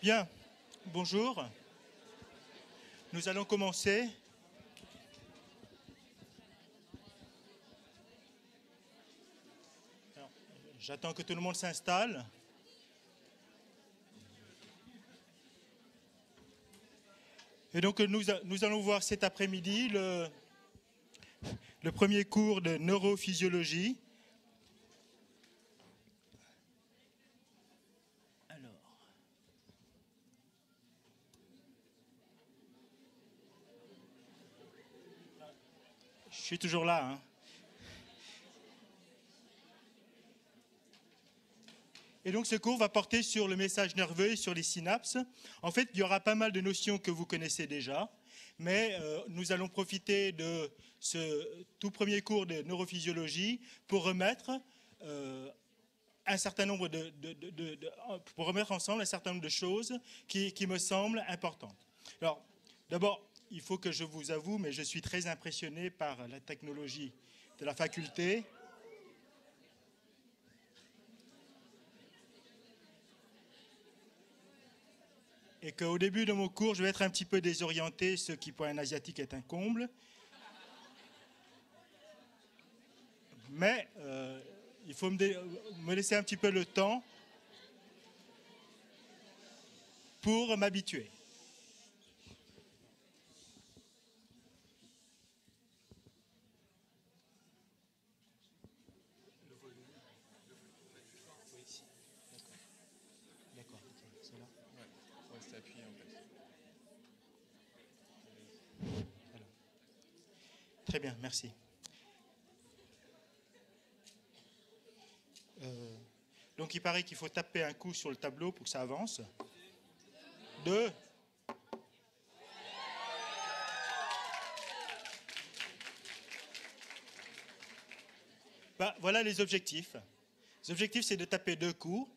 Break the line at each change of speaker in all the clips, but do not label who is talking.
Bien, bonjour. Nous allons commencer. Alors, j'attends que tout le monde s'installe. Et donc nous allons voir cet après-midi le premier cours de neurophysiologie. Je suis toujours là, hein. Et donc ce cours va porter sur le message nerveux et sur les synapses. En fait, il y aura pas mal de notions que vous connaissez déjà, mais nous allons profiter de ce tout premier cours de neurophysiologie pour remettre un certain nombre pour remettre ensemble un certain nombre de choses qui me semblent importantes. Alors, d'abord, il faut que je vous avoue, mais je suis très impressionné par la technologie de la faculté. Et qu'au début de mon cours, je vais être un petit peu désorienté, ce qui pour un asiatique est un comble. Mais il faut me laisser un petit peu le temps pour m'habituer. D'accord, c'est là.
Ouais, rester appuyé en fait.
Voilà. Très bien, merci. Donc il paraît qu'il faut taper un coup sur le tableau pour que ça avance. 2. Voilà les objectifs. Les objectifs, c'est de taper 2 coups.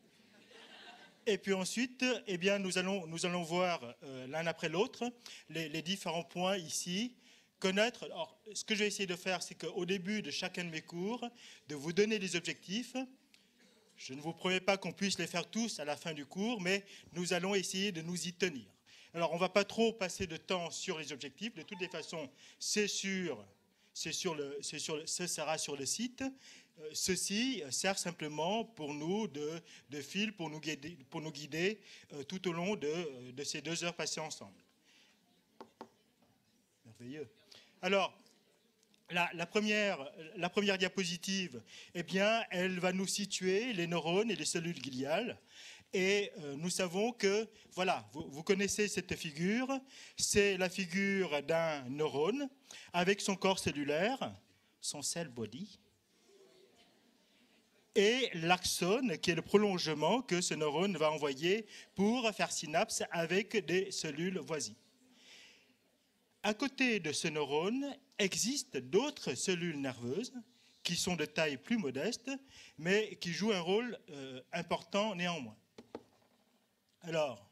Et puis ensuite, eh bien, nous allons voir l'un après l'autre les différents points ici. Connaître. Alors, ce que je vais essayer de faire, c'est qu'au début de chacun de mes cours, de vous donner des objectifs. Je ne vous promets pas qu'on puisse les faire tous à la fin du cours, mais nous allons essayer de nous y tenir. Alors, on ne va pas trop passer de temps sur les objectifs. De toutes les façons, ce sera sur le site. Ceci sert simplement pour nous de fil, pour nous guider tout au long de ces 2 heures passées ensemble. Merveilleux. Alors, la première diapositive, eh bien, elle va nous situer les neurones et les cellules gliales. Et nous savons que, voilà, vous connaissez cette figure, c'est la figure d'un neurone avec son corps cellulaire, son cell body, et l'axone, qui est le prolongement que ce neurone va envoyer pour faire synapse avec des cellules voisines. À côté de ce neurone, existent d'autres cellules nerveuses qui sont de taille plus modeste, mais qui jouent un rôle important néanmoins. Alors,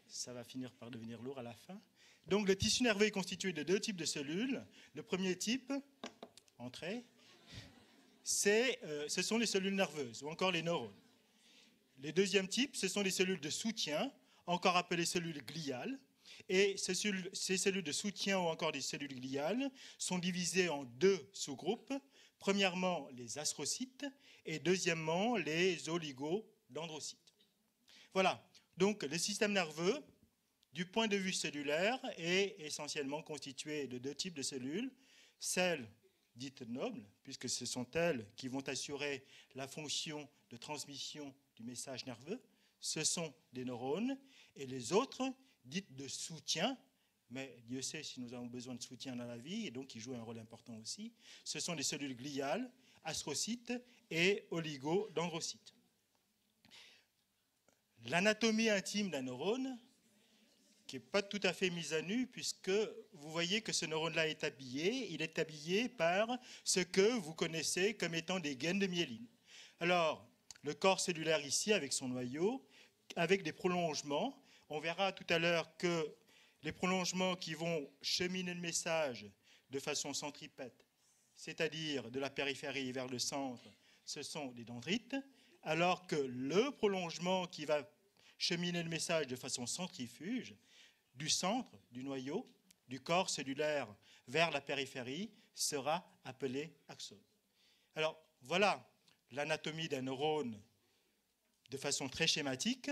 ça va finir par devenir lourd à la fin. Donc, le tissu nerveux est constitué de 2 types de cellules. Le premier type, entrée, ce sont les cellules nerveuses, ou encore les neurones. Le deuxième type, ce sont les cellules de soutien, encore appelées cellules gliales. Et ces cellules de soutien ou encore des cellules gliales sont divisées en 2 sous-groupes. Premièrement, les astrocytes et deuxièmement, les oligodendrocytes. Voilà, donc le système nerveux, du point de vue cellulaire, est essentiellement constitué de 2 types de cellules. Celles dites nobles, puisque ce sont elles qui vont assurer la fonction de transmission du message nerveux. Ce sont des neurones, et les autres, dites de soutien, mais Dieu sait si nous avons besoin de soutien dans la vie, et donc ils jouent un rôle important aussi. Ce sont des cellules gliales, astrocytes et oligodendrocytes. L'anatomie intime d'un neurone, qui n'est pas tout à fait mise à nu, puisque vous voyez que ce neurone-là est habillé. Il est habillé par ce que vous connaissez comme étant des gaines de myéline. Alors, le corps cellulaire ici, avec son noyau, avec des prolongements. On verra tout à l'heure que les prolongements qui vont cheminer le message de façon centripète, c'est-à-dire de la périphérie vers le centre, ce sont des dendrites, alors que le prolongement qui va cheminer le message de façon centrifuge du centre, du noyau, du corps cellulaire vers la périphérie sera appelé axone. Alors voilà l'anatomie d'un neurone de façon très schématique.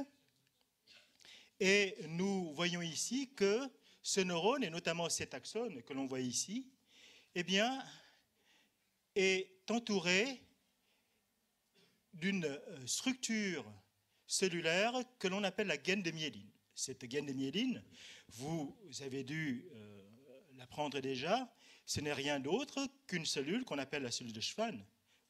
Et nous voyons ici que ce neurone, et notamment cet axone que l'on voit ici, eh bien, est entouré d'une structure cellulaire que l'on appelle la gaine de myéline. Cette gaine de myéline, vous avez dû l'apprendre déjà, ce n'est rien d'autre qu'une cellule qu'on appelle la cellule de Schwann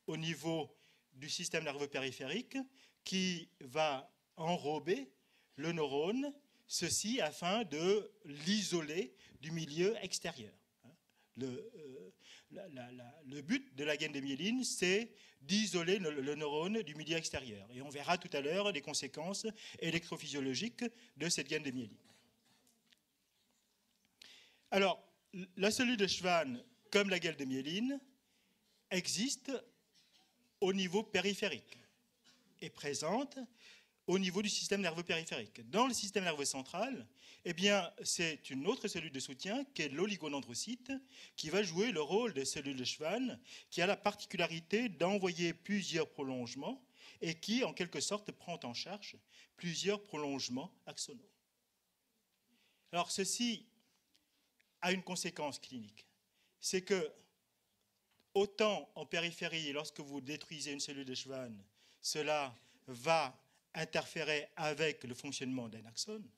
au niveau du système nerveux périphérique qui va enrober le neurone, ceci afin de l'isoler du milieu extérieur. Le but de la gaine de myéline, c'est d'isoler le neurone du milieu extérieur. Et on verra tout à l'heure les conséquences électrophysiologiques de cette gaine de myéline. Alors, la cellule de Schwann, comme la gaine de myéline, existe au niveau périphérique et présente au niveau du système nerveux périphérique. Dans le système nerveux central, eh bien, c'est une autre cellule de soutien qui est l'oligodendrocyte qui va jouer le rôle de cellule de Schwann, qui a la particularité d'envoyer plusieurs prolongements et qui, en quelque sorte, prend en charge plusieurs prolongements axonaux. Alors, ceci a une conséquence clinique. C'est que, autant en périphérie, lorsque vous détruisez une cellule de Schwann, cela va interférer avec le fonctionnement d'un axone,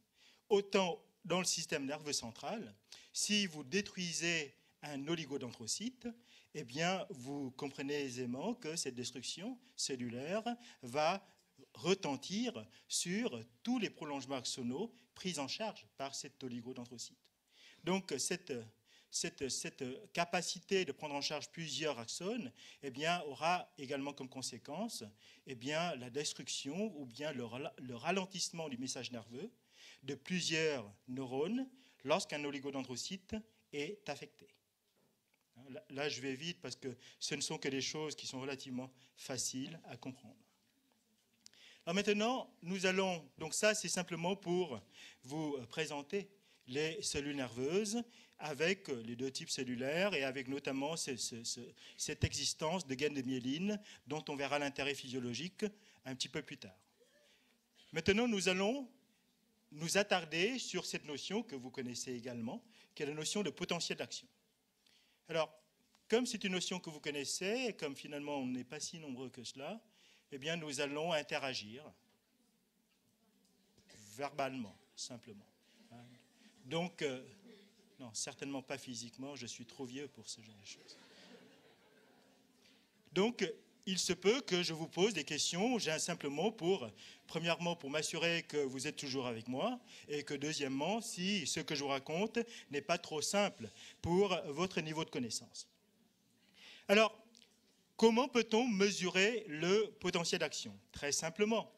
autant dans le système nerveux central, si vous détruisez un oligodendrocyte, eh bien, vous comprenez aisément que cette destruction cellulaire va retentir sur tous les prolongements axonaux pris en charge par cet oligodendrocyte. Donc, cette capacité de prendre en charge plusieurs axones eh bien, aura également comme conséquence eh bien, la destruction ou bien le ralentissement du message nerveux de plusieurs neurones lorsqu'un oligodendrocyte est affecté. Là, je vais vite parce que ce ne sont que des choses qui sont relativement faciles à comprendre. Alors maintenant, nous allons, donc ça c'est simplement pour vous présenter les cellules nerveuses avec les deux types cellulaires et avec notamment cette existence de gaine de myéline dont on verra l'intérêt physiologique un petit peu plus tard. Maintenant, nous allons nous attarder sur cette notion que vous connaissez également, qui est la notion de potentiel d'action. Alors, comme c'est une notion que vous connaissez, et comme finalement on n'est pas si nombreux que cela, eh bien nous allons interagir verbalement, simplement. Donc, non, certainement pas physiquement, je suis trop vieux pour ce genre de choses. Donc, il se peut que je vous pose des questions, j'ai simplement premièrement, pour m'assurer que vous êtes toujours avec moi, et que deuxièmement, si ce que je vous raconte n'est pas trop simple pour votre niveau de connaissance. Alors, comment peut-on mesurer le potentiel d'action? Très simplement,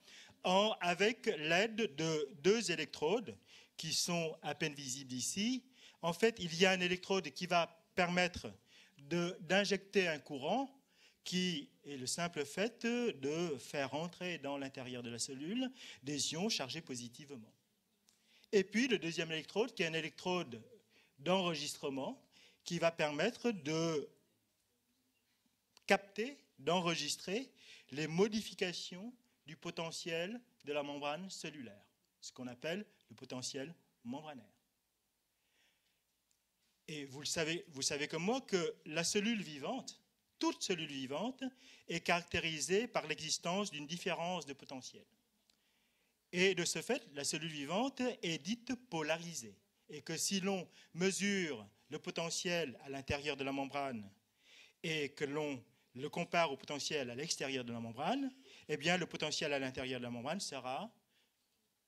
avec l'aide de deux électrodes qui sont à peine visibles ici. En fait, il y a un électrode qui va permettre d'injecter un courant qui est le simple fait de faire entrer dans l'intérieur de la cellule des ions chargés positivement. Et puis le deuxième électrode, qui est un électrode d'enregistrement, qui va permettre de capter, d'enregistrer les modifications du potentiel de la membrane cellulaire, ce qu'on appelle le potentiel membranaire. Et vous savez comme moi que la cellule vivante, toute cellule vivante, est caractérisée par l'existence d'une différence de potentiel. Et de ce fait, la cellule vivante est dite polarisée. Et que si l'on mesure le potentiel à l'intérieur de la membrane et que l'on le compare au potentiel à l'extérieur de la membrane, eh bien le potentiel à l'intérieur de la membrane sera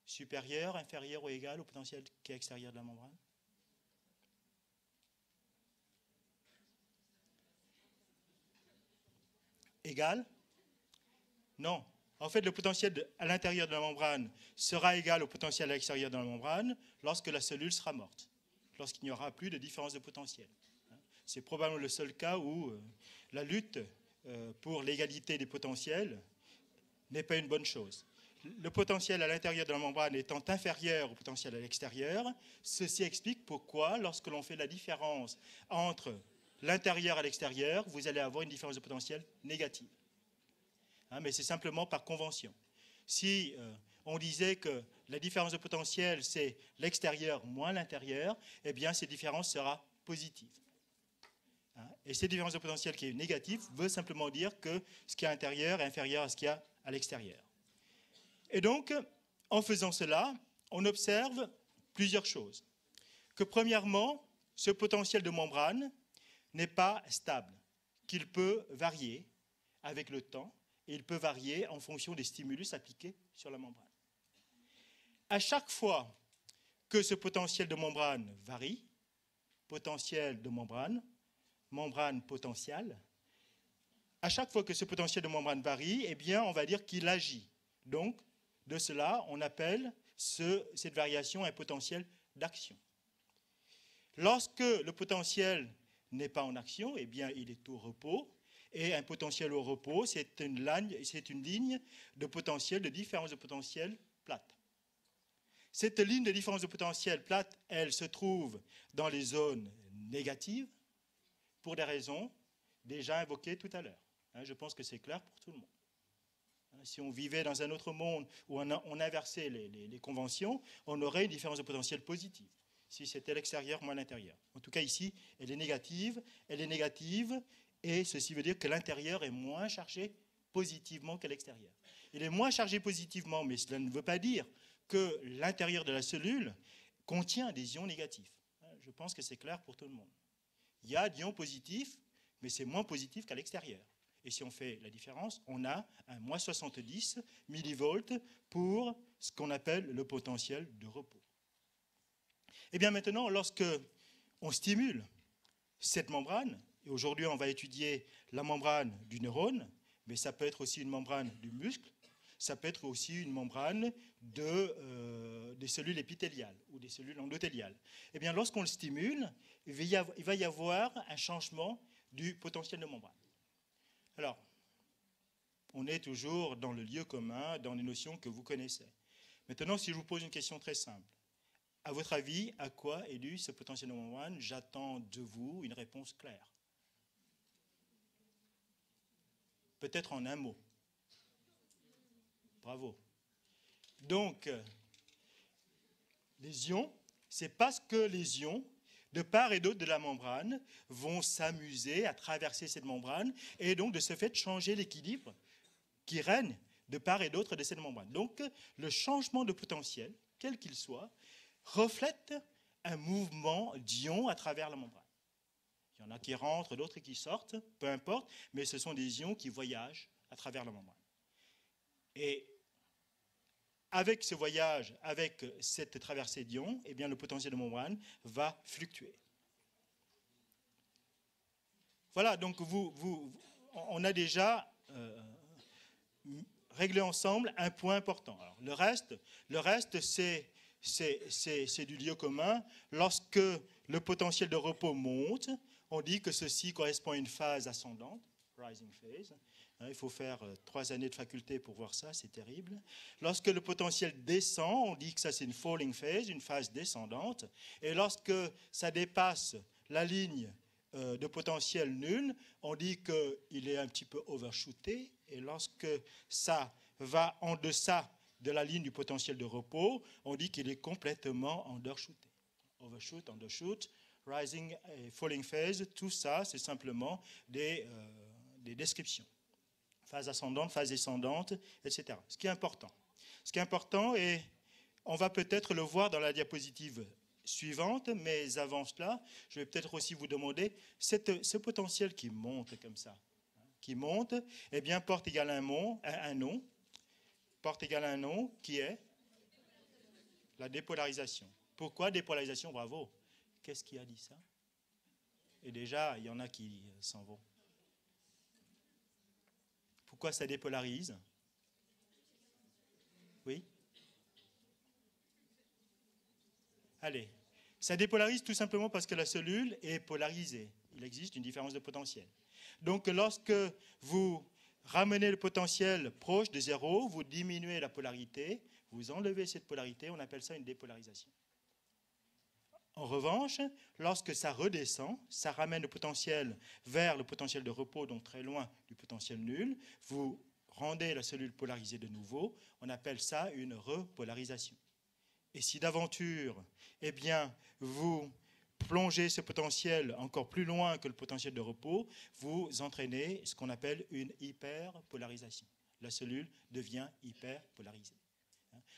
supérieur, inférieur ou égal au potentiel qui est extérieur de la membrane. Égal? Non. En fait, le potentiel à l'intérieur de la membrane sera égal au potentiel à l'extérieur de la membrane lorsque la cellule sera morte, lorsqu'il n'y aura plus de différence de potentiel. C'est probablement le seul cas où la lutte pour l'égalité des potentiels n'est pas une bonne chose. Le potentiel à l'intérieur de la membrane étant inférieur au potentiel à l'extérieur, ceci explique pourquoi, lorsque l'on fait la différence entre l'intérieur et l'extérieur, vous allez avoir une différence de potentiel négative. Mais c'est simplement par convention. Si on disait que la différence de potentiel, c'est l'extérieur moins l'intérieur, eh bien, cette différence sera positive. Et cette différence de potentiel qui est négative veut simplement dire que ce qui est à l'intérieur est inférieur à ce qu'il y a à l'extérieur. Et donc, en faisant cela, on observe plusieurs choses. Que premièrement, ce potentiel de membrane n'est pas stable, qu'il peut varier avec le temps, et il peut varier en fonction des stimulus appliqués sur la membrane. À chaque fois que ce potentiel de membrane varie, potentiel de membrane, membrane potentielle, à chaque fois que ce potentiel de membrane varie, eh bien, on va dire qu'il agit. Donc, de cela, on appelle cette variation un potentiel d'action. Lorsque le potentiel n'est pas en action, eh bien, il est au repos. Et un potentiel au repos, c'est une ligne de potentiel, de différence de potentiel plate. Cette ligne de différence de potentiel plate, elle se trouve dans les zones négatives pour des raisons déjà invoquées tout à l'heure. Je pense que c'est clair pour tout le monde. Si on vivait dans un autre monde où on inversait les conventions, on aurait une différence de potentiel positive. Si c'était l'extérieur moins l'intérieur. En tout cas, ici, elle est négative. Elle est négative. Et ceci veut dire que l'intérieur est moins chargé positivement que l'extérieur. Il est moins chargé positivement, mais cela ne veut pas dire que l'intérieur de la cellule contient des ions négatifs. Je pense que c'est clair pour tout le monde. Il y a des ions positifs, mais c'est moins positif qu'à l'extérieur. Et si on fait la différence, on a un moins 70 millivolts pour ce qu'on appelle le potentiel de repos. Et bien maintenant, lorsque on stimule cette membrane, et aujourd'hui, on va étudier la membrane du neurone, mais ça peut être aussi une membrane du muscle, ça peut être aussi une membrane des cellules épithéliales ou des cellules endothéliales. Eh bien, lorsqu'on le stimule, il va y avoir un changement du potentiel de membrane. Alors, on est toujours dans le lieu commun, dans les notions que vous connaissez. Maintenant, si je vous pose une question très simple, à votre avis, à quoi est dû ce potentiel de membrane? J'attends de vous une réponse claire. Peut-être en un mot. Bravo. Donc, les ions, c'est parce que les ions, de part et d'autre de la membrane, vont s'amuser à traverser cette membrane et donc de ce fait changer l'équilibre qui règne de part et d'autre de cette membrane. Donc, le changement de potentiel, quel qu'il soit, reflète un mouvement d'ions à travers la membrane. Il y en a qui rentrent, d'autres qui sortent, peu importe, mais ce sont des ions qui voyagent à travers la membrane. Et avec ce voyage, avec cette traversée d'ions, eh bien, le potentiel de membrane va fluctuer. Voilà, donc on a déjà réglé ensemble un point important. Alors, le reste c'est du lieu commun. Lorsque le potentiel de repos monte, on dit que ceci correspond à une phase ascendante, rising phase. Il faut faire 3 années de faculté pour voir ça, c'est terrible. Lorsque le potentiel descend, on dit que ça c'est une falling phase, une phase descendante. Et lorsque ça dépasse la ligne de potentiel nul, on dit qu'il est un petit peu overshooté. Et lorsque ça va en deçà de la ligne du potentiel de repos, on dit qu'il est complètement undershooté. Overshoot, undershoot, rising et falling phase, tout ça, c'est simplement des descriptions. Phase ascendante, phase descendante, etc. Ce qui est important, et on va peut-être le voir dans la diapositive suivante, mais avant cela, je vais peut-être aussi vous demander, ce potentiel qui monte comme ça, qui monte, eh bien, porte égal à un nom, porte égal à un nom qui est la dépolarisation. Pourquoi dépolarisation? Bravo. Qu'est-ce qui a dit ça? Et déjà, il y en a qui s'en vont. Pourquoi ça dépolarise? Oui? Allez. Ça dépolarise tout simplement parce que la cellule est polarisée. Il existe une différence de potentiel. Donc, lorsque vous ramenez le potentiel proche de zéro, vous diminuez la polarité, vous enlevez cette polarité, on appelle ça une dépolarisation. En revanche, lorsque ça redescend, ça ramène le potentiel vers le potentiel de repos, donc très loin du potentiel nul, vous rendez la cellule polarisée de nouveau, on appelle ça une repolarisation. Et si d'aventure, eh bien, vous plongez ce potentiel encore plus loin que le potentiel de repos, vous entraînez ce qu'on appelle une hyperpolarisation. La cellule devient hyperpolarisée.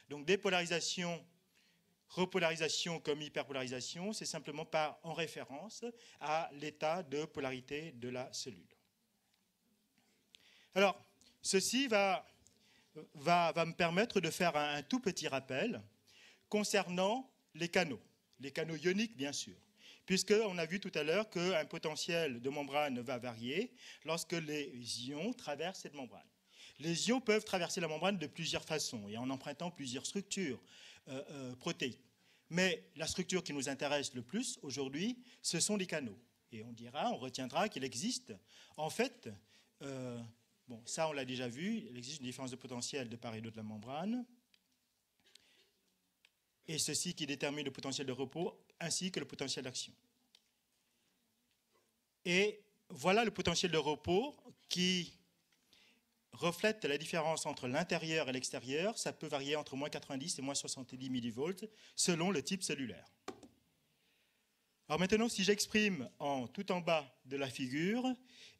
Donc dépolarisation, repolarisation comme hyperpolarisation, c'est simplement en référence à l'état de polarité de la cellule. Alors, ceci va me permettre de faire un tout petit rappel concernant les canaux ioniques bien sûr, puisqu'on a vu tout à l'heure qu'un potentiel de membrane va varier lorsque les ions traversent cette membrane. Les ions peuvent traverser la membrane de plusieurs façons et en empruntant plusieurs structures protéiques. Mais la structure qui nous intéresse le plus aujourd'hui, ce sont les canaux. Et on retiendra qu'il existe, en fait, bon, ça on l'a déjà vu, il existe une différence de potentiel de part et d'autre de la membrane, et ceci qui détermine le potentiel de repos ainsi que le potentiel d'action. Et voilà le potentiel de repos qui reflète la différence entre l'intérieur et l'extérieur. Ça peut varier entre moins 90 et moins 70 millivolts selon le type cellulaire. Alors maintenant, si j'exprime tout en bas de la figure,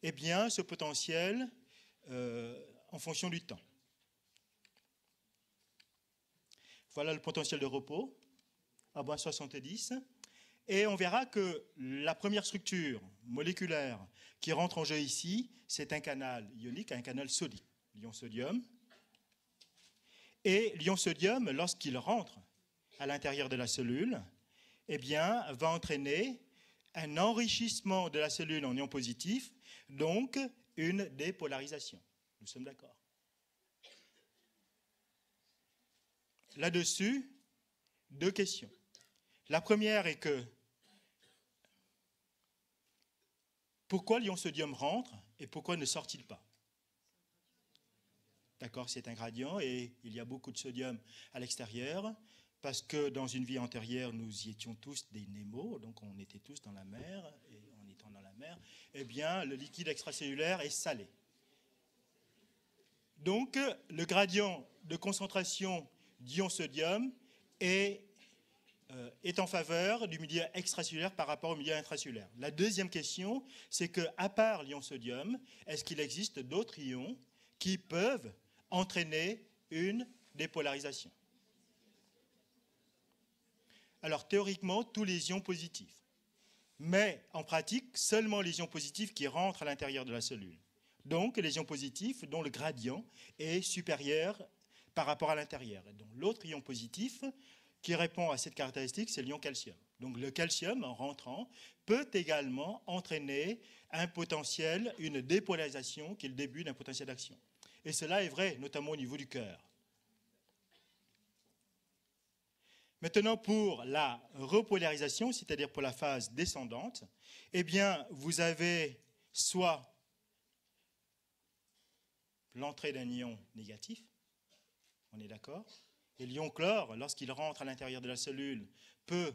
eh bien, ce potentiel en fonction du temps. Voilà le potentiel de repos à moins 70. Et on verra que la première structure moléculaire qui rentre en jeu ici, c'est un canal ionique, un canal sodique, l'ion sodium. Et l'ion sodium, lorsqu'il rentre à l'intérieur de la cellule, eh bien, va entraîner un enrichissement de la cellule en ion positif, donc une dépolarisation. Nous sommes d'accord. Là-dessus, deux questions. La première est que pourquoi l'ion sodium rentre et pourquoi ne sort-il pas? D'accord, c'est un gradient et il y a beaucoup de sodium à l'extérieur parce que dans une vie antérieure, nous y étions tous des Nemo, donc on était tous dans la mer et en étant dans la mer, eh bien, le liquide extracellulaire est salé. Donc, le gradient de concentration d'ion sodium est en faveur du milieu extracellulaire par rapport au milieu intracellulaire. La deuxième question, c'est qu'à part l'ion sodium, est-ce qu'il existe d'autres ions qui peuvent entraîner une dépolarisation? Alors, théoriquement, tous les ions positifs. Mais en pratique, seulement les ions positifs qui rentrent à l'intérieur de la cellule. Donc, les ions positifs dont le gradient est supérieur par rapport à l'intérieur. Et donc, l'autre ion positif qui répond à cette caractéristique, c'est l'ion calcium. Donc, le calcium, en rentrant, peut également entraîner un potentiel, une dépolarisation qui est le début d'un potentiel d'action. Et cela est vrai, notamment au niveau du cœur. Maintenant, pour la repolarisation, c'est-à-dire pour la phase descendante, eh bien, vous avez soit l'entrée d'un ion négatif, on est d'accord? Et l'ion chlore, lorsqu'il rentre à l'intérieur de la cellule, peut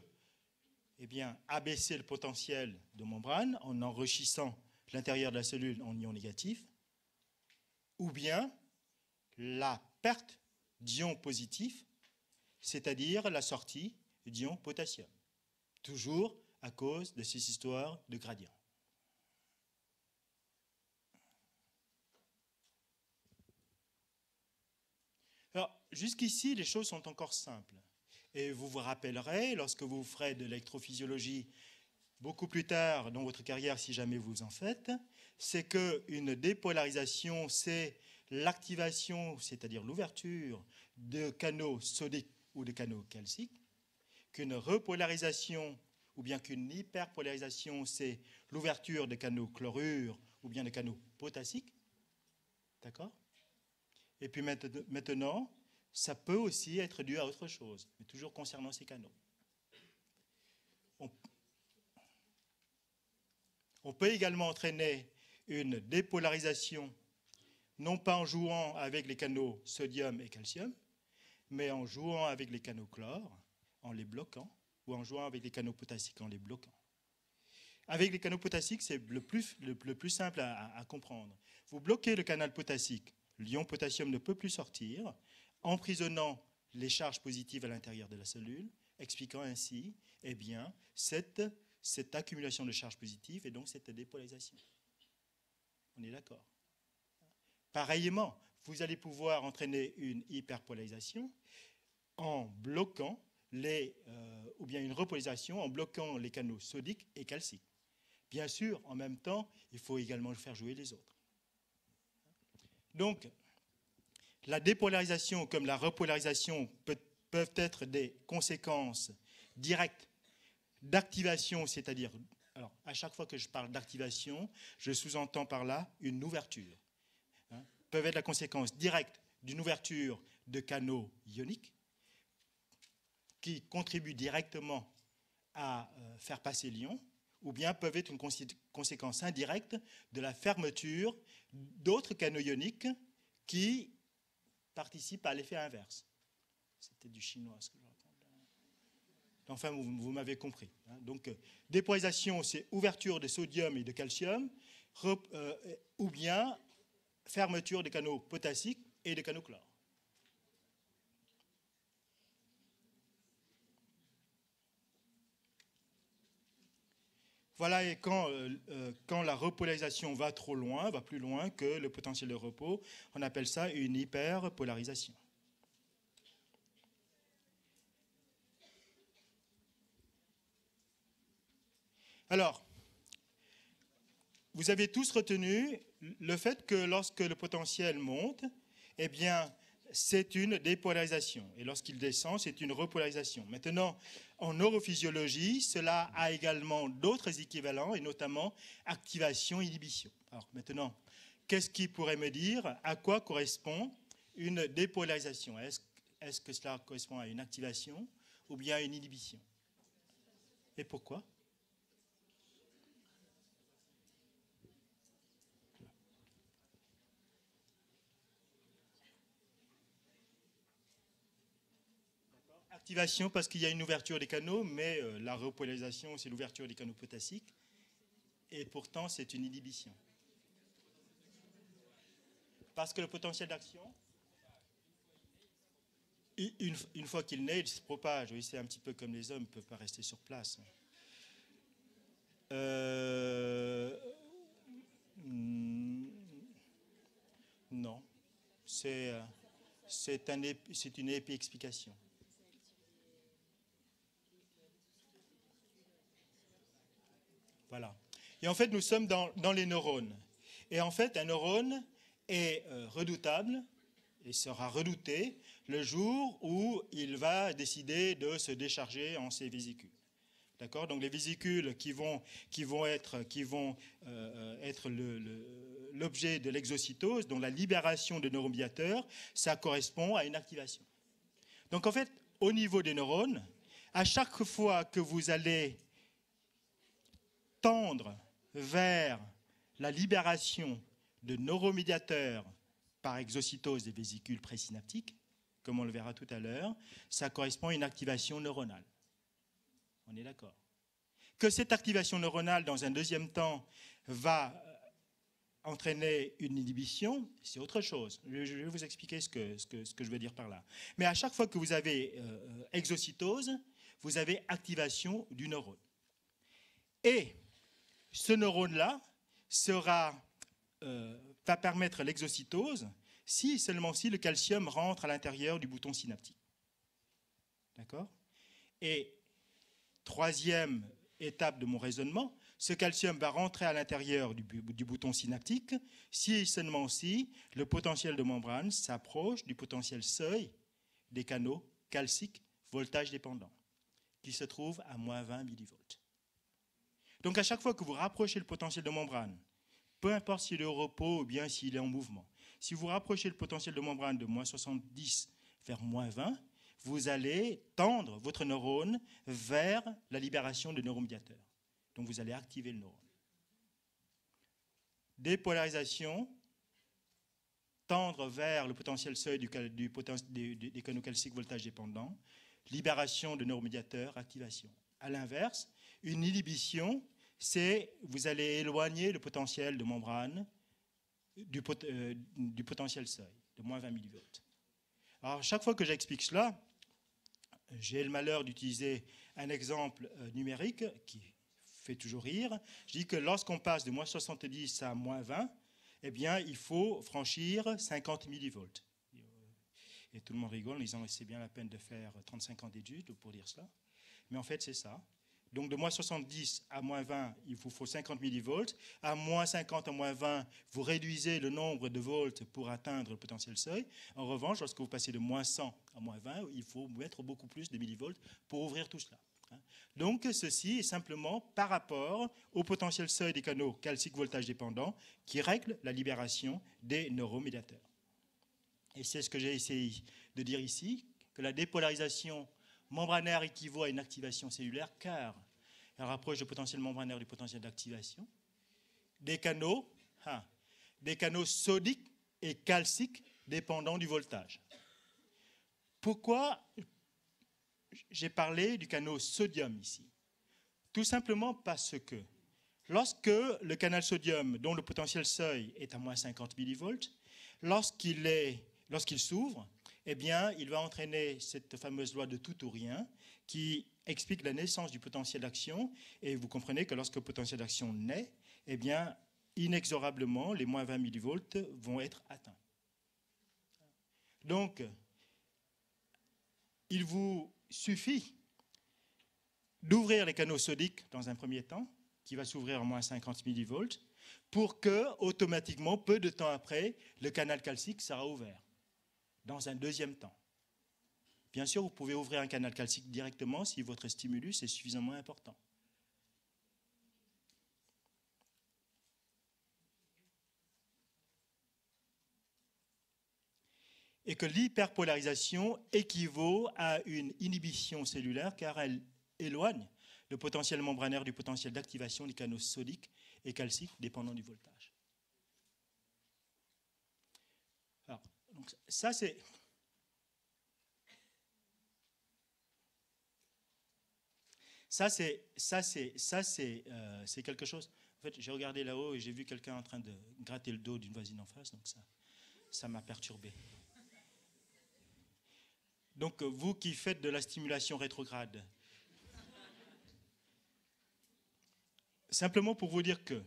abaisser le potentiel de membrane en enrichissant l'intérieur de la cellule en ion négatif, ou bien la perte d'ion positif, c'est-à-dire la sortie d'ion potassium, toujours à cause de ces histoires de gradient. Alors, jusqu'ici, les choses sont encore simples. Et vous vous rappellerez, lorsque vous ferez de l'électrophysiologie beaucoup plus tard dans votre carrière, si jamais vous en faites, c'est qu'une dépolarisation, c'est l'activation, c'est-à-dire l'ouverture de canaux sodiques ou de canaux calciques, qu'une repolarisation ou bien qu'une hyperpolarisation, c'est l'ouverture de canaux chlorure ou bien de canaux potassiques. D'accord? Et puis maintenant, ça peut aussi être dû à autre chose, mais toujours concernant ces canaux. On peut également entraîner une dépolarisation non pas en jouant avec les canaux sodium et calcium, mais en jouant avec les canaux chlore, en les bloquant, ou en jouant avec les canaux potassiques, en les bloquant. Avec les canaux potassiques, c'est le plus simple à comprendre. Vous bloquez le canal potassique, l'ion potassium ne peut plus sortir, emprisonnant les charges positives à l'intérieur de la cellule, expliquant ainsi eh bien, cette accumulation de charges positives et donc cette dépolarisation. On est d'accord? Pareillement, vous allez pouvoir entraîner une hyperpolarisation en bloquant ou bien une repolarisation en bloquant les canaux sodiques et calciques. Bien sûr, en même temps, il faut également faire jouer les autres. Donc, la dépolarisation comme la repolarisation peuvent être des conséquences directes d'activation, c'est-à-dire, alors à chaque fois que je parle d'activation, je sous-entends par là une ouverture. Peuvent être la conséquence directe d'une ouverture de canaux ioniques qui contribuent directement à faire passer l'ion, ou bien peuvent être une conséquence indirecte de la fermeture d'autres canaux ioniques qui participent à l'effet inverse. C'était du chinois ce que je raconte. Enfin, vous m'avez compris. Donc, dépolarisation, c'est ouverture de sodium et de calcium, ou bien fermeture des canaux potassiques et des canaux chlore. Voilà, et quand la repolarisation va trop loin, va plus loin que le potentiel de repos, on appelle ça une hyperpolarisation. Alors, vous avez tous retenu le fait que lorsque le potentiel monte, eh bien, c'est une dépolarisation. Et lorsqu'il descend, c'est une repolarisation. Maintenant, en neurophysiologie, cela a également d'autres équivalents, et notamment activation-inhibition. Alors maintenant, qu'est-ce qui pourrait me dire à quoi correspond une dépolarisation? Est-ce que cela correspond à une activation ou bien à une inhibition? Et pourquoi? Activation parce qu'il y a une ouverture des canaux, mais la repolarisation, c'est l'ouverture des canaux potassiques. Et pourtant, c'est une inhibition. Parce que le potentiel d'action, une fois qu'il naît, il se propage. Oui, c'est un petit peu comme les hommes ne peuvent pas rester sur place. Non. C'est une épi-explication. Voilà. Et en fait, nous sommes dans les neurones. Et en fait, un neurone est redoutable et sera redouté le jour où il va décider de se décharger en ses vésicules. D'accord? Donc les vésicules qui vont être l'objet de l'exocytose, dont la libération de neuromédiateurs, ça correspond à une activation. Donc en fait, au niveau des neurones, à chaque fois que vous allez tendre vers la libération de neuromédiateurs par exocytose des vésicules présynaptiques, comme on le verra tout à l'heure, ça correspond à une activation neuronale. On est d'accord? Que cette activation neuronale, dans un deuxième temps, va entraîner une inhibition, c'est autre chose. Je vais vous expliquer ce que je veux dire par là. Mais à chaque fois que vous avez exocytose, vous avez activation du neurone. Et ce neurone-là va permettre l'exocytose seulement si le calcium rentre à l'intérieur du bouton synaptique. D'accord? Et troisième étape de mon raisonnement, ce calcium va rentrer à l'intérieur du bouton synaptique si seulement si le potentiel de membrane s'approche du potentiel seuil des canaux calciques voltage dépendant, qui se trouve à moins 20 millivolts. Donc à chaque fois que vous rapprochez le potentiel de membrane, peu importe s'il est au repos ou bien s'il est en mouvement, si vous rapprochez le potentiel de membrane de moins 70 vers moins 20, vous allez tendre votre neurone vers la libération de neuromédiateurs. Donc vous allez activer le neurone. Dépolarisation, tendre vers le potentiel seuil des canaux calciques voltage dépendant, libération de neuromédiateurs, activation. À l'inverse, une inhibition, c'est vous allez éloigner le potentiel de membrane du potentiel seuil, de moins 20 millivolts. Alors, chaque fois que j'explique cela, j'ai le malheur d'utiliser un exemple numérique qui fait toujours rire. Je dis que lorsqu'on passe de moins 70 à moins 20, eh bien, il faut franchir 50 millivolts. Et tout le monde rigole en disant que c'est bien la peine de faire 35 ans d'études pour dire cela. Mais en fait, c'est ça. Donc, de moins 70 à moins 20, il vous faut 50 millivolts. À moins 50 à moins 20, vous réduisez le nombre de volts pour atteindre le potentiel seuil. En revanche, lorsque vous passez de moins 100 à moins 20, il faut mettre beaucoup plus de millivolts pour ouvrir tout cela. Donc, ceci est simplement par rapport au potentiel seuil des canaux calciques voltage dépendants qui règle la libération des neuromédiateurs. Et c'est ce que j'ai essayé de dire ici, que la dépolarisation membranaire équivaut à une activation cellulaire car elle rapproche le potentiel membranaire du potentiel d'activation des canaux sodiques et calciques dépendants du voltage. Pourquoi j'ai parlé du canal sodium ici? Tout simplement parce que lorsque le canal sodium, dont le potentiel seuil est à moins 50 millivolts, lorsqu'il s'ouvre, eh bien, il va entraîner cette fameuse loi de tout ou rien qui explique la naissance du potentiel d'action. Et vous comprenez que lorsque le potentiel d'action naît, eh bien, inexorablement, les moins 20 millivolts vont être atteints. Donc, il vous suffit d'ouvrir les canaux sodiques dans un premier temps, qui va s'ouvrir à moins 50 millivolts, pour que, automatiquement, peu de temps après, le canal calcique sera ouvert. Dans un deuxième temps. Bien sûr, vous pouvez ouvrir un canal calcique directement si votre stimulus est suffisamment important. Et que l'hyperpolarisation équivaut à une inhibition cellulaire car elle éloigne le potentiel membranaire du potentiel d'activation des canaux sodiques et calciques dépendant du voltage. Alors, donc ça c'est... c'est quelque chose. En fait, j'ai regardé là-haut et j'ai vu quelqu'un en train de gratter le dos d'une voisine en face, donc ça m'a perturbé. Donc, vous qui faites de la stimulation rétrograde, simplement pour vous dire que,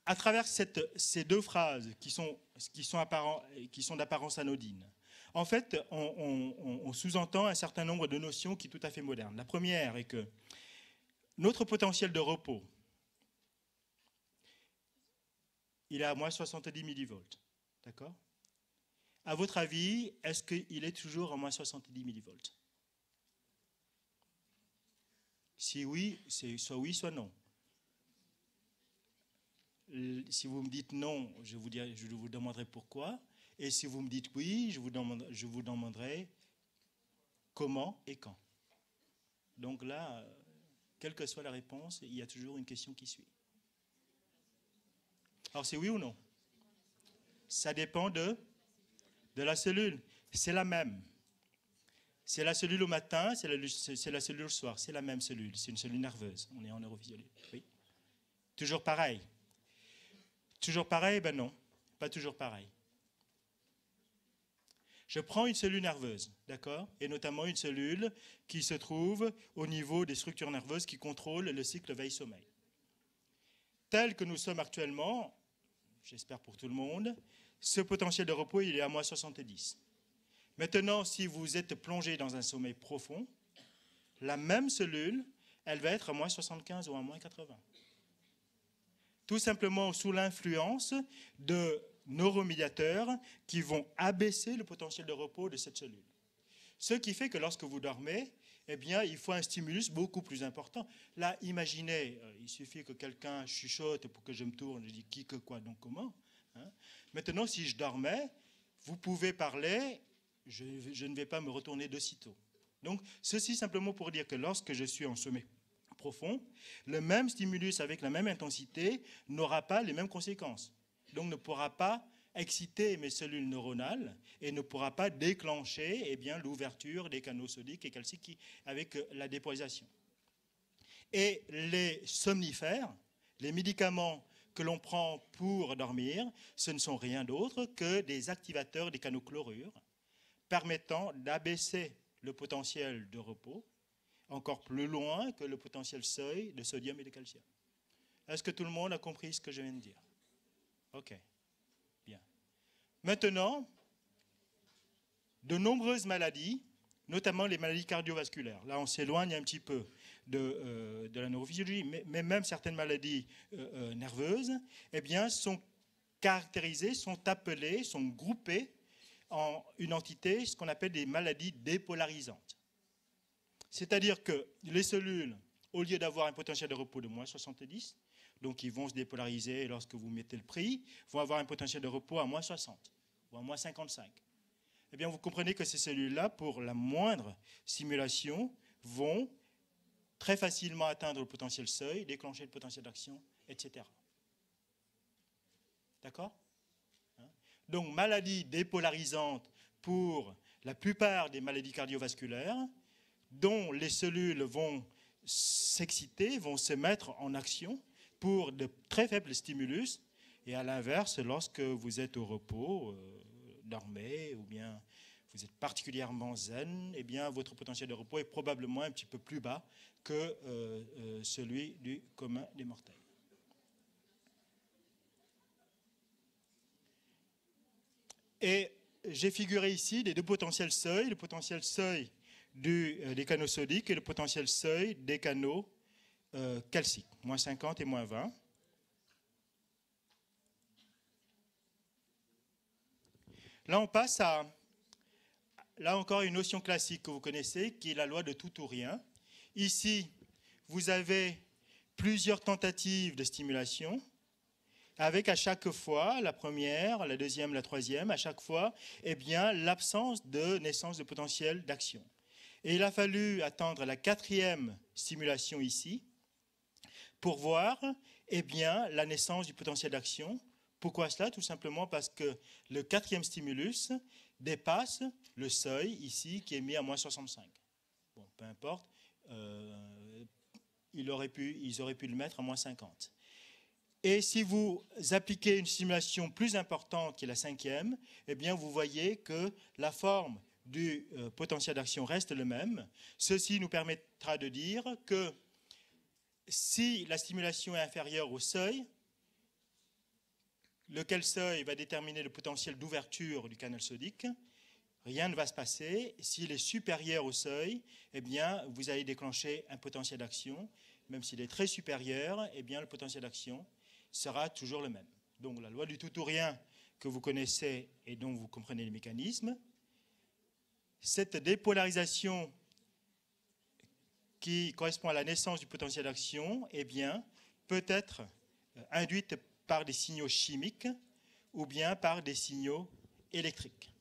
à travers ces deux phrases qui sont d'apparence anodine, en fait, on sous-entend un certain nombre de notions qui sont tout à fait modernes. La première est que notre potentiel de repos, il est à moins 70 millivolts. D'accord ? À votre avis, est-ce qu'il est toujours à moins 70 millivolts ? Si oui, c'est soit oui, soit non. Si vous me dites non, je vous demanderai pourquoi. Et si vous me dites oui, je vous demanderai comment et quand. Donc là, quelle que soit la réponse, il y a toujours une question qui suit. Alors c'est oui ou non? Ça dépend de la cellule. C'est la même. C'est la cellule au matin, c'est la cellule au soir. C'est la même cellule. C'est une cellule nerveuse. On est en neurophysiologie. Oui. Toujours pareil. Toujours pareil? Ben non, pas toujours pareil. Je prends une cellule nerveuse, d'accord? Et notamment une cellule qui se trouve au niveau des structures nerveuses qui contrôlent le cycle veille-sommeil. Tel que nous sommes actuellement, j'espère pour tout le monde, ce potentiel de repos, il est à moins 70. Maintenant, si vous êtes plongé dans un sommeil profond, la même cellule, elle va être à moins 75 ou à moins 80. Tout simplement sous l'influence de neuromédiateurs qui vont abaisser le potentiel de repos de cette cellule. Ce qui fait que lorsque vous dormez, eh bien, il faut un stimulus beaucoup plus important. Là, imaginez, il suffit que quelqu'un chuchote pour que je me tourne, je dis qui, que, quoi, donc comment. Maintenant, si je dormais, vous pouvez parler, je ne vais pas me retourner d'aussitôt. Donc, ceci simplement pour dire que lorsque je suis en sommeil profond, le même stimulus avec la même intensité n'aura pas les mêmes conséquences. Donc, ne pourra pas exciter mes cellules neuronales et ne pourra pas déclencher l'ouverture des canaux sodiques et calciques avec la dépolarisation. Et les somnifères, les médicaments que l'on prend pour dormir, ce ne sont rien d'autre que des activateurs des canaux chlorures permettant d'abaisser le potentiel de repos encore plus loin que le potentiel seuil de sodium et de calcium. Est-ce que tout le monde a compris ce que je viens de dire? OK. Bien. Maintenant, de nombreuses maladies, notamment les maladies cardiovasculaires, là on s'éloigne un petit peu de la neurophysiologie, mais même certaines maladies nerveuses, sont caractérisées, sont appelées, sont groupées en une entité, ce qu'on appelle des maladies dépolarisantes. C'est-à-dire que les cellules, au lieu d'avoir un potentiel de repos de moins 70, donc ils vont se dépolariser lorsque vous mettez le prix, vont avoir un potentiel de repos à moins 60 ou à moins 55. Eh bien, vous comprenez que ces cellules-là, pour la moindre stimulation, vont très facilement atteindre le potentiel seuil, déclencher le potentiel d'action, etc. D'accord? Donc, maladie dépolarisante pour la plupart des maladies cardiovasculaires, dont les cellules vont s'exciter, vont se mettre en action pour de très faibles stimulus, et à l'inverse, lorsque vous êtes au repos, dormez, ou bien vous êtes particulièrement zen, eh bien votre potentiel de repos est probablement un petit peu plus bas que celui du commun des mortels. Et j'ai figuré ici les deux potentiels seuils, le potentiel seuil des canaux sodiques et le potentiel seuil des canaux calciques, moins 50 et moins 20. Là, on passe à, là encore, une notion classique que vous connaissez, qui est la loi de tout ou rien. Ici, vous avez plusieurs tentatives de stimulation, avec à chaque fois, la première, la deuxième, la troisième, à chaque fois, l'absence de naissance de potentiel d'action. Et il a fallu attendre la quatrième stimulation ici pour voir la naissance du potentiel d'action. Pourquoi cela? Tout simplement parce que le quatrième stimulus dépasse le seuil ici qui est mis à moins 65. Bon, peu importe, ils auraient pu le mettre à moins 50. Et si vous appliquez une stimulation plus importante qui est la cinquième, vous voyez que la forme du potentiel d'action reste le même. Ceci nous permettra de dire que si la stimulation est inférieure au seuil, lequel seuil va déterminer le potentiel d'ouverture du canal sodique, rien ne va se passer. S'il est supérieur au seuil, vous allez déclencher un potentiel d'action. Même s'il est très supérieur, le potentiel d'action sera toujours le même. Donc la loi du tout ou rien que vous connaissez et dont vous comprenez les mécanismes, cette dépolarisation qui correspond à la naissance du potentiel d'action, peut être induite par des signaux chimiques ou bien par des signaux électriques.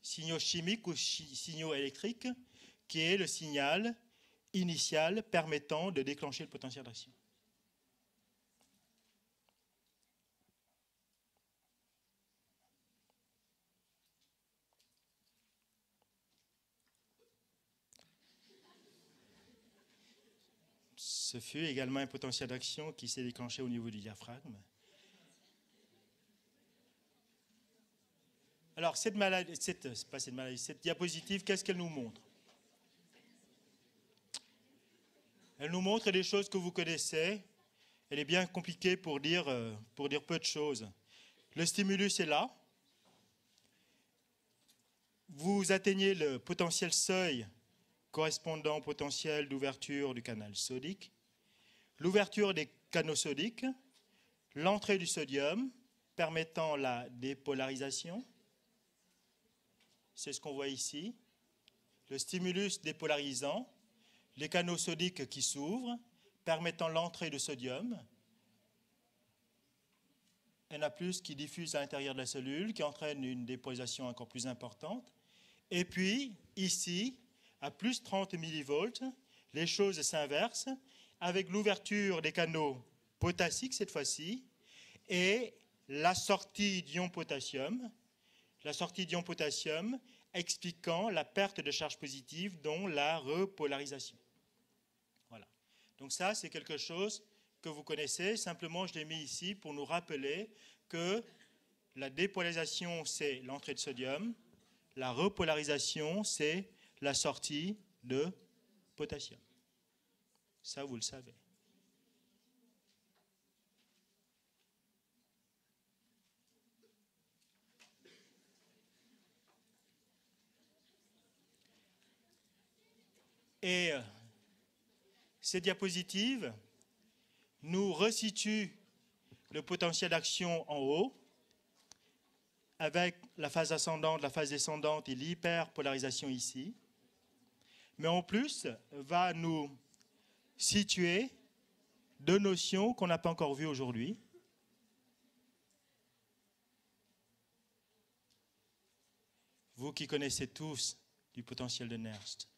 Signaux chimiques ou signaux électriques, qui est le signal initial permettant de déclencher le potentiel d'action. Ce fut également un potentiel d'action qui s'est déclenché au niveau du diaphragme. Alors, cette diapositive, qu'est-ce qu'elle nous montre? Elle nous montre des choses que vous connaissez. Elle est bien compliquée pour dire peu de choses. Le stimulus est là. Vous atteignez le potentiel seuil correspondant au potentiel d'ouverture du canal sodique. L'ouverture des canaux sodiques, l'entrée du sodium permettant la dépolarisation. C'est ce qu'on voit ici. Le stimulus dépolarisant, les canaux sodiques qui s'ouvrent, permettant l'entrée de sodium. Na+, qui diffuse à l'intérieur de la cellule, qui entraîne une dépolarisation encore plus importante. Et puis, ici, à plus 30 millivolts, les choses s'inversent, avec l'ouverture des canaux potassiques cette fois-ci, et la sortie d'ion potassium expliquant la perte de charge positive, dont la repolarisation. Voilà. Donc ça, c'est quelque chose que vous connaissez. Simplement, je l'ai mis ici pour nous rappeler que la dépolarisation, c'est l'entrée de sodium. La repolarisation, c'est la sortie de potassium. Ça, vous le savez. Et ces diapositives nous resituent le potentiel d'action en haut, avec la phase ascendante, la phase descendante et l'hyperpolarisation ici. Mais en plus, va nous situer deux notions qu'on n'a pas encore vues aujourd'hui. Vous qui connaissez tous du potentiel de Nernst,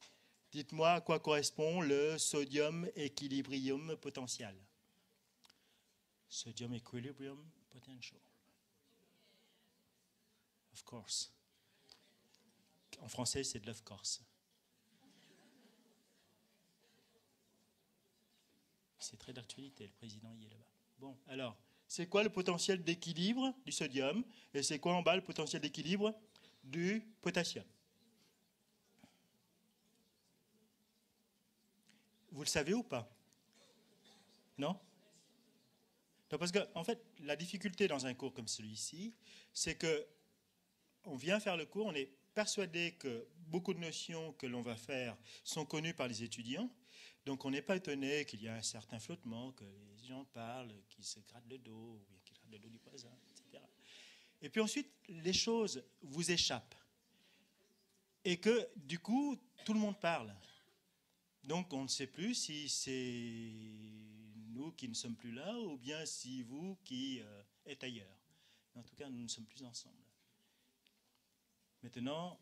dites-moi à quoi correspond le sodium equilibrium potentiel. Sodium equilibrium potential. Of course. En français, c'est de l'of course. C'est très d'actualité, le président y est là-bas. Bon, alors, c'est quoi le potentiel d'équilibre du sodium et c'est quoi en bas le potentiel d'équilibre du potassium? Vous le savez ou pas? Non? Non, parce qu'en fait, la difficulté dans un cours comme celui-ci, c'est que on vient faire le cours, on est persuadé que beaucoup de notions que l'on va faire sont connues par les étudiants, donc on n'est pas étonné qu'il y a un certain flottement, que les gens parlent, qu'ils se grattent le dos, ou bien qu'ils grattent le dos du voisin, etc. Et puis ensuite, les choses vous échappent. Et que, du coup, tout le monde parle. Donc on ne sait plus si c'est nous qui ne sommes plus là, ou bien si vous qui êtes ailleurs. Mais en tout cas, nous ne sommes plus ensemble. Maintenant,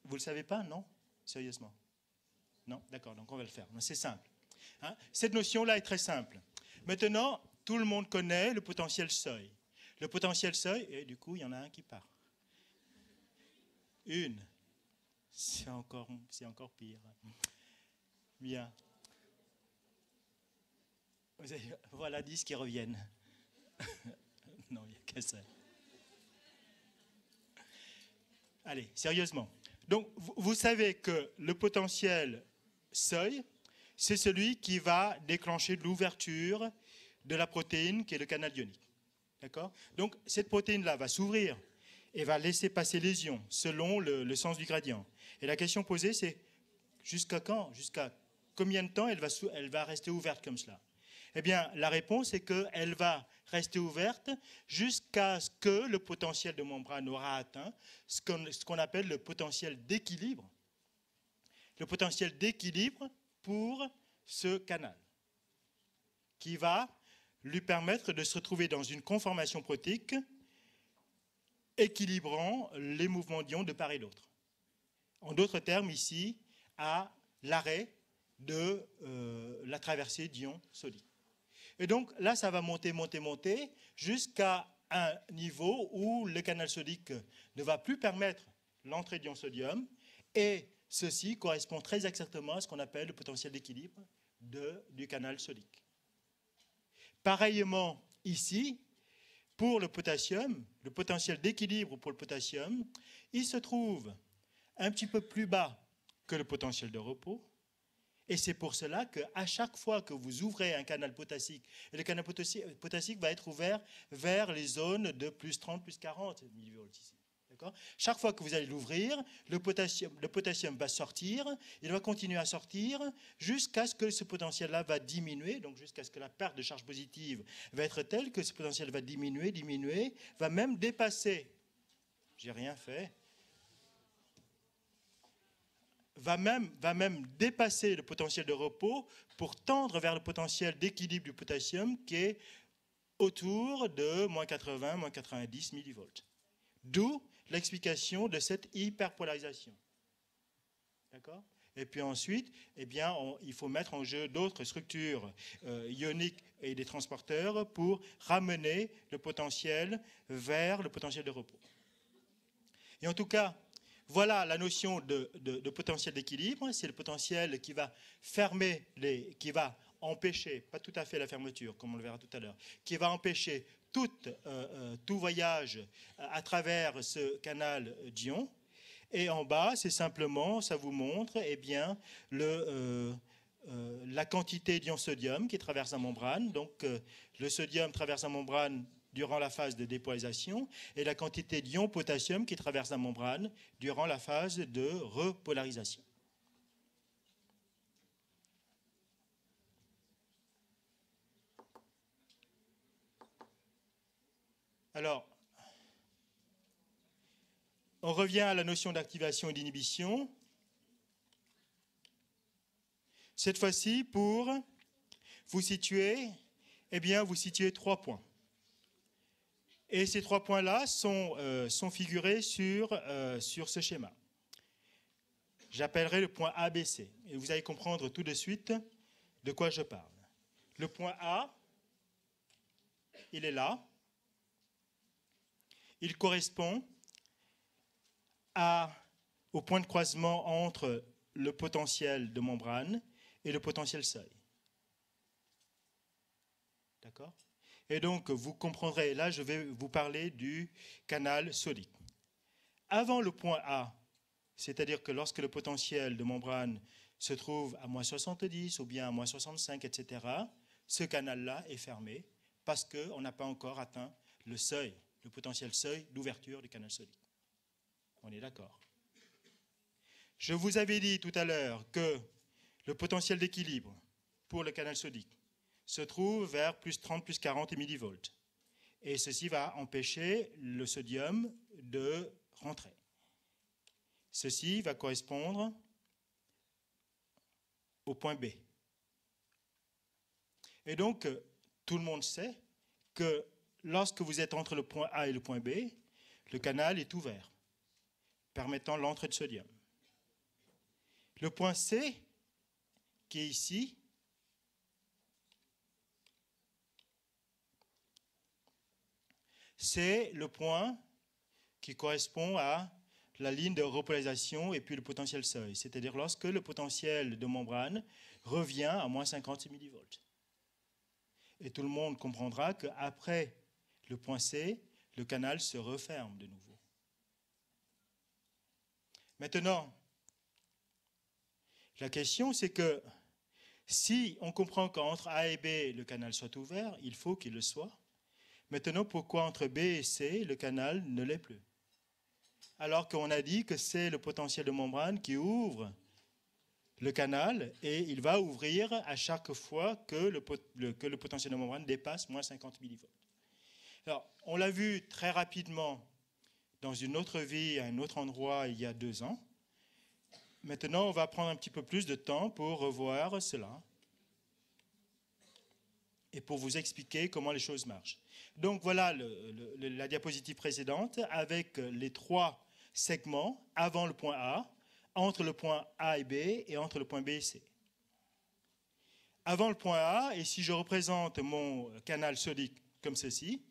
vous ne le savez pas, non? Sérieusement? Non? D'accord, donc on va le faire. C'est simple. Hein? Cette notion-là est très simple. Maintenant, tout le monde connaît le potentiel seuil. Le potentiel seuil, et du coup, il y en a un qui part. Une. C'est encore pire. Bien. Voilà 10 qui reviennent. Non, il n'y a qu'un seul. Allez, sérieusement. Donc, vous savez que le potentiel seuil, c'est celui qui va déclencher l'ouverture de la protéine qui est le canal ionique. D'accord? Donc, cette protéine-là va s'ouvrir et va laisser passer les ions selon le sens du gradient. Et la question posée, c'est jusqu'à quand? Jusqu'à combien de temps elle va rester ouverte comme cela? Eh bien, la réponse est qu'elle va rester ouverte jusqu'à ce que le potentiel de membrane aura atteint ce qu'on appelle le potentiel d'équilibre. Le potentiel d'équilibre pour ce canal, qui va lui permettre de se retrouver dans une conformation protéique équilibrant les mouvements d'ions de part et d'autre. En d'autres termes, ici, à l'arrêt de la traversée d'ions solides. Et donc là, ça va monter jusqu'à un niveau où le canal sodique ne va plus permettre l'entrée d'ion sodium, et ceci correspond très exactement à ce qu'on appelle le potentiel d'équilibre du canal sodique. Pareillement, ici, pour le potassium, le potentiel d'équilibre pour le potassium, il se trouve un petit peu plus bas que le potentiel de repos. Et c'est pour cela qu'à chaque fois que vous ouvrez un canal potassique, et le canal potassique va être ouvert vers les zones de plus 30, plus 40 millivolts ici. Chaque fois que vous allez l'ouvrir, le potassium va sortir, il va continuer à sortir jusqu'à ce que ce potentiel-là va diminuer, donc jusqu'à ce que la perte de charge positive va être telle que ce potentiel va diminuer, va même dépasser, j'ai rien fait, va même dépasser le potentiel de repos pour tendre vers le potentiel d'équilibre du potassium qui est autour de moins 80, moins 90 millivolts. D'où l'explication de cette hyperpolarisation. D'accord? Et puis ensuite, eh bien, il faut mettre en jeu d'autres structures ioniques et des transporteurs pour ramener le potentiel vers le potentiel de repos. Et en tout cas, voilà la notion de potentiel d'équilibre. C'est le potentiel qui va fermer, qui va empêcher, pas tout à fait la fermeture, comme on le verra tout à l'heure, qui va empêcher tout voyage à travers ce canal d'ion. Et en bas, c'est simplement, ça vous montre eh bien, la quantité d'ion sodium qui traverse la membrane. Donc, le sodium traverse la membrane durant la phase de dépolarisation et la quantité d'ion potassium qui traverse la membrane durant la phase de repolarisation. Alors, on revient à la notion d'activation et d'inhibition. Cette fois-ci, pour vous situer, eh bien, vous situez 3 points. Et ces 3 points-là sont figurés sur ce schéma. J'appellerai le point ABC. Et vous allez comprendre tout de suite de quoi je parle. Le point A, il est là. Il correspond au point de croisement entre le potentiel de membrane et le potentiel seuil. D'accord ? Et donc, vous comprendrez, là, je vais vous parler du canal sodique. Avant le point A, c'est-à-dire que lorsque le potentiel de membrane se trouve à moins 70 ou bien à moins 65, etc., ce canal-là est fermé parce qu'on n'a pas encore atteint le seuil, le potentiel seuil d'ouverture du canal sodique. On est d'accord. Je vous avais dit tout à l'heure que le potentiel d'équilibre pour le canal sodique se trouve vers plus 30, plus 40 millivolts. Et ceci va empêcher le sodium de rentrer. Ceci va correspondre au point B. Et donc, tout le monde sait que lorsque vous êtes entre le point A et le point B, le canal est ouvert, permettant l'entrée de sodium. Le point C, qui est ici, c'est le point qui correspond à la ligne de repolarisation et puis le potentiel seuil, c'est-à-dire lorsque le potentiel de membrane revient à moins 50 millivolts. Et tout le monde comprendra qu'après le point C, le canal se referme de nouveau. Maintenant, la question c'est que si on comprend qu'entre A et B, le canal soit ouvert, il faut qu'il le soit. Maintenant, pourquoi entre B et C, le canal ne l'est plus? Alors qu'on a dit que c'est le potentiel de membrane qui ouvre le canal et il va ouvrir à chaque fois que le potentiel de membrane dépasse moins 50 millivolts. Alors, on l'a vu très rapidement dans une autre vie, à un autre endroit, il y a 2 ans. Maintenant, on va prendre un petit peu plus de temps pour revoir cela et pour vous expliquer comment les choses marchent. Donc voilà la diapositive précédente avec les 3 segments avant le point A, entre le point A et B et entre le point B et C. Avant le point A, et si je représente mon canal sodique comme ceci,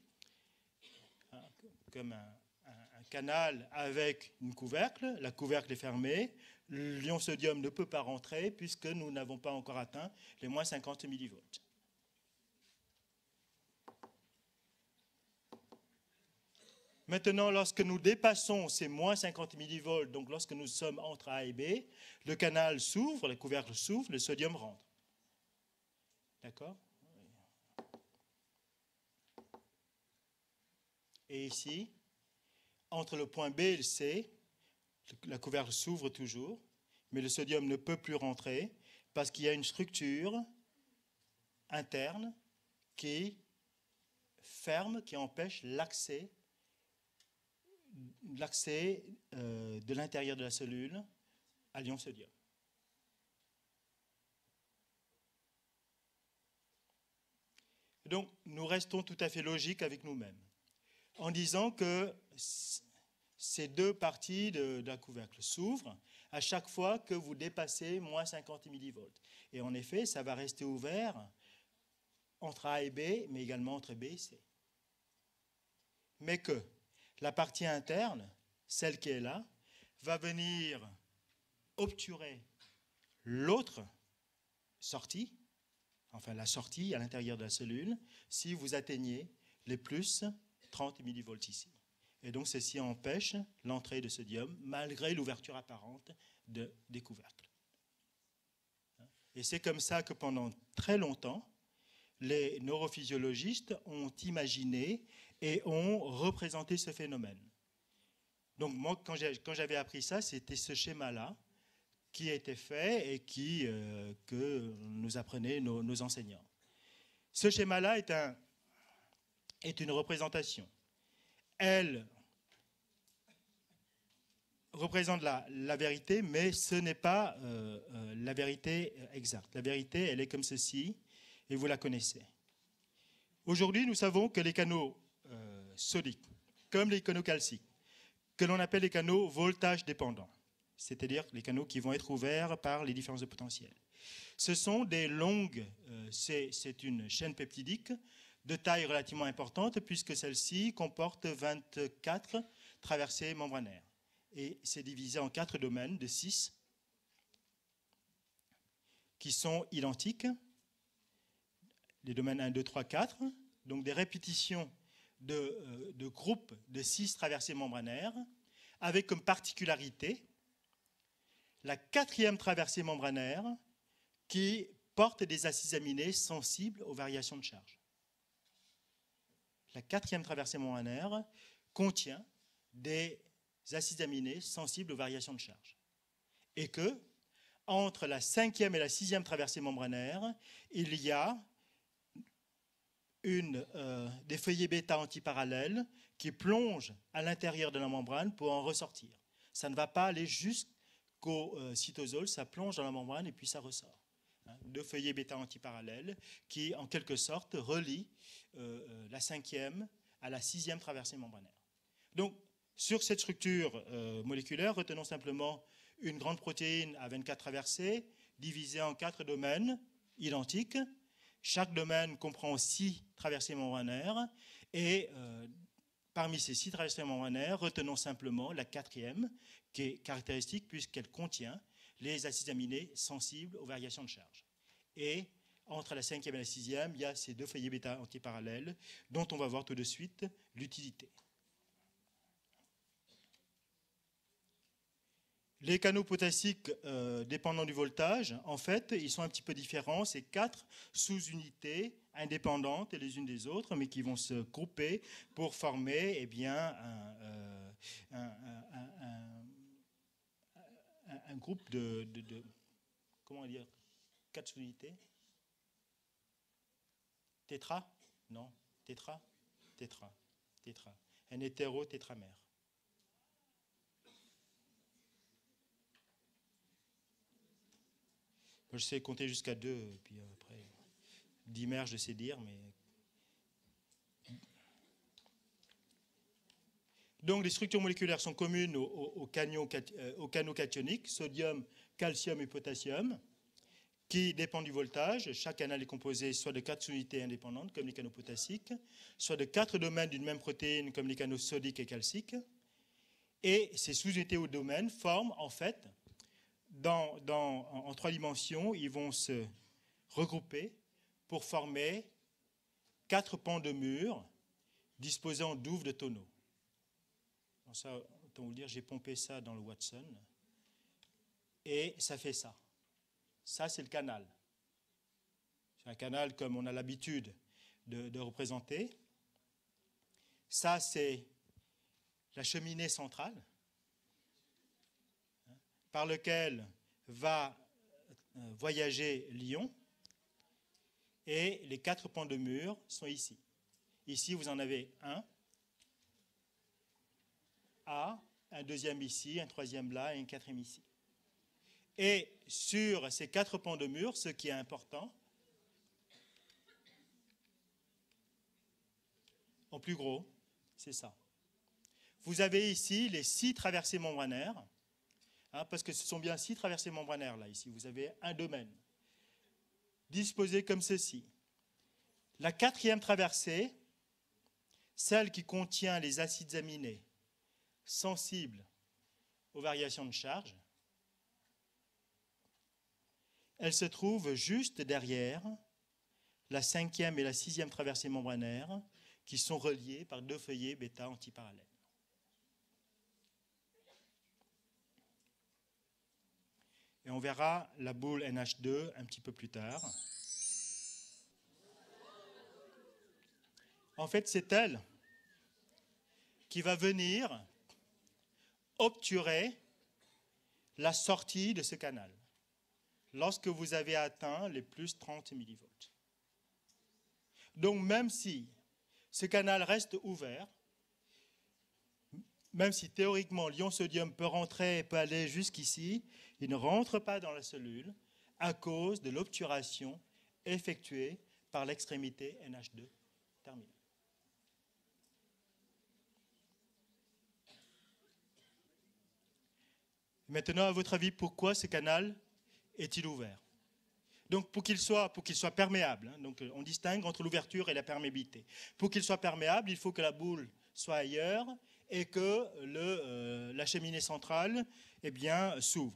comme un canal avec une couvercle, la couvercle est fermée, l'ion sodium ne peut pas rentrer puisque nous n'avons pas encore atteint les moins 50 millivolts. Maintenant, lorsque nous dépassons ces moins 50 millivolts, donc lorsque nous sommes entre A et B, le canal s'ouvre, le couvercle s'ouvre, le sodium rentre. D'accord ? Et ici, entre le point B et le C, la couvercle s'ouvre toujours, mais le sodium ne peut plus rentrer parce qu'il y a une structure interne qui ferme, qui empêche l'accès de l'intérieur de la cellule à l'ion sodium. Donc, nous restons tout à fait logiques avec nous-mêmes en disant que ces deux parties d'un couvercle s'ouvrent à chaque fois que vous dépassez moins 50 millivolts. Et en effet, ça va rester ouvert entre A et B, mais également entre B et C. Mais que la partie interne, celle qui est là, va venir obturer l'autre sortie, enfin la sortie à l'intérieur de la cellule, si vous atteignez les plus 30 millivolts ici. Et donc ceci empêche l'entrée de sodium malgré l'ouverture apparente des couvercles. Et c'est comme ça que pendant très longtemps, les neurophysiologistes ont imaginé et ont représenté ce phénomène. Donc moi, quand j'avais appris ça, c'était ce schéma-là qui était fait et que nous apprenaient nos enseignants. Ce schéma-là est une représentation. Elle représente la vérité, mais ce n'est pas la vérité exacte. La vérité, elle est comme ceci, et vous la connaissez. Aujourd'hui, nous savons que les canaux sodiques, comme les canaux calciques, que l'on appelle les canaux voltage dépendants, c'est-à-dire les canaux qui vont être ouverts par les différences de potentiel. Ce sont des longues, c'est une chaîne peptidique de taille relativement importante, puisque celle-ci comporte 24 traversées membranaires. Et c'est divisé en 4 domaines de 6 qui sont identiques. Les domaines 1, 2, 3, 4, donc des répétitions de groupes de 6 traversées membranaires, avec comme particularité la 4e traversée membranaire qui porte des acides aminés sensibles aux variations de charge. La 4e traversée membranaire contient des acides aminés sensibles aux variations de charge. Et que, entre la 5e et la 6e traversée membranaire, il y a des feuillets bêta antiparallèles qui plongent à l'intérieur de la membrane pour en ressortir. Ça ne va pas aller jusqu'au cytosol, ça plonge dans la membrane et puis ça ressort. Deux feuillets bêta antiparallèles qui, en quelque sorte, relient la 5e à la 6e traversée membranaire. Donc, sur cette structure moléculaire, retenons simplement une grande protéine à 24 traversées, divisée en 4 domaines identiques. Chaque domaine comprend 6 traversées membranaires et parmi ces 6 traversées membranaires, retenons simplement la 4e qui est caractéristique puisqu'elle contient les acides aminés sensibles aux variations de charge. Et entre la 5e et la 6e, il y a ces deux feuillets bêta antiparallèles dont on va voir tout de suite l'utilité. Les canaux potassiques dépendants du voltage, en fait, ils sont un petit peu différents. C'est 4 sous-unités indépendantes les unes des autres, mais qui vont se grouper pour former eh bien, un groupe comment dire, 4 sous-unités. Tétra? Non. Tétra? Tétra. Un hétérotétramère. Je sais compter jusqu'à 2, et puis après, dimère, je sais dire, mais... Donc, les structures moléculaires sont communes aux canaux cationiques, sodium, calcium et potassium, qui dépendent du voltage. Chaque canal est composé soit de 4 sous-unités indépendantes, comme les canaux potassiques, soit de 4 domaines d'une même protéine, comme les canaux sodiques et calciques. Et ces sous-unités ou domaines forment, en fait, en 3 dimensions, ils vont se regrouper pour former 4 pans de mur disposés en douves de tonneaux. Donc ça, autant vous le dire, j'ai pompé ça dans le Watson et ça fait ça. Ça, c'est le canal. C'est un canal comme on a l'habitude de représenter. Ça, c'est la cheminée centrale par lequel va voyager l'ion. Et les 4 pans de mur sont ici. Ici, vous en avez un A, un deuxième ici, un troisième là et un 4e ici. Et sur ces 4 pans de mur, ce qui est important, en plus gros, c'est ça. vous avez ici les 6 traversées membranaires, hein, parce que ce sont bien 6 traversées membranaires là, ici. Vous avez un domaine, disposé comme ceci. La 4e traversée, celle qui contient les acides aminés sensibles aux variations de charge, elle se trouve juste derrière la 5e et la 6e traversée membranaire qui sont reliées par 2 feuillets bêta antiparallèles. Et on verra la boule NH2 un petit peu plus tard. En fait, c'est elle qui va venir obturer la sortie de ce canal lorsque vous avez atteint les plus 30 millivolts. Donc même si ce canal reste ouvert, même si théoriquement l'ion-sodium peut rentrer et peut aller jusqu'ici, il ne rentre pas dans la cellule à cause de l'obturation effectuée par l'extrémité NH2 terminale. Maintenant, à votre avis, pourquoi ce canal est-il ouvert? Donc, pour qu'il soit perméable, hein, donc on distingue entre l'ouverture et la perméabilité. Pour qu'il soit perméable, il faut que la boule soit ailleurs et que la cheminée centrale eh bien, s'ouvre.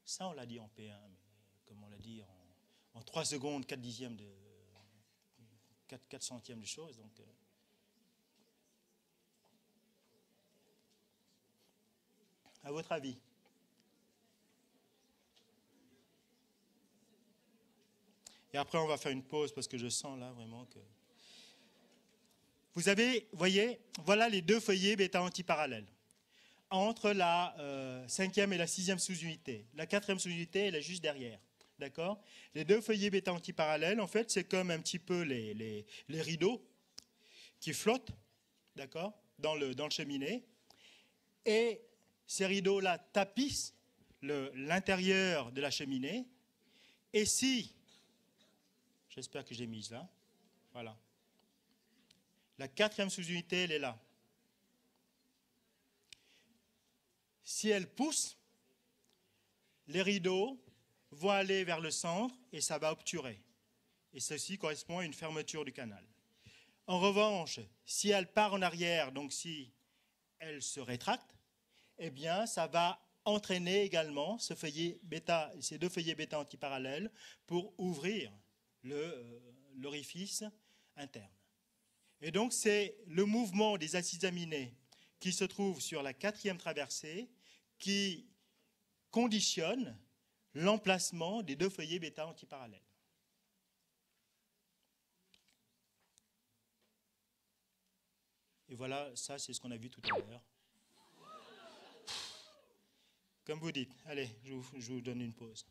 Ça, on l'a dit en P1, mais comme on l'a dit en 3 secondes, 4 dixièmes de 4 centièmes de choses. Donc, à votre avis? Et après, on va faire une pause parce que je sens là vraiment que... Vous avez, voyez, voilà les 2 feuillets bêta antiparallèles entre la 5e et la 6e sous-unité. La 4e sous-unité, elle est juste derrière. D'accord? Les 2 feuillets bêta antiparallèles, en fait, c'est comme un petit peu les rideaux qui flottent, d'accord, dans le cheminée. Et ces rideaux-là tapissent l'intérieur de la cheminée. Et si, j'espère que j'ai mis là, voilà. La 4e sous-unité, elle est là. Si elle pousse, les rideaux vont aller vers le centre et ça va obturer. Et ceci correspond à une fermeture du canal. En revanche, si elle part en arrière, donc si elle se rétracte, eh bien, ça va entraîner également ces 2 feuillets bêta antiparallèles pour ouvrir l'orifice interne. Et donc, c'est le mouvement des acides aminés qui se trouve sur la 4e traversée qui conditionne l'emplacement des 2 feuillets bêta antiparallèles. Et voilà, ça c'est ce qu'on a vu tout à l'heure. Comme vous dites, allez, je vous donne une pause.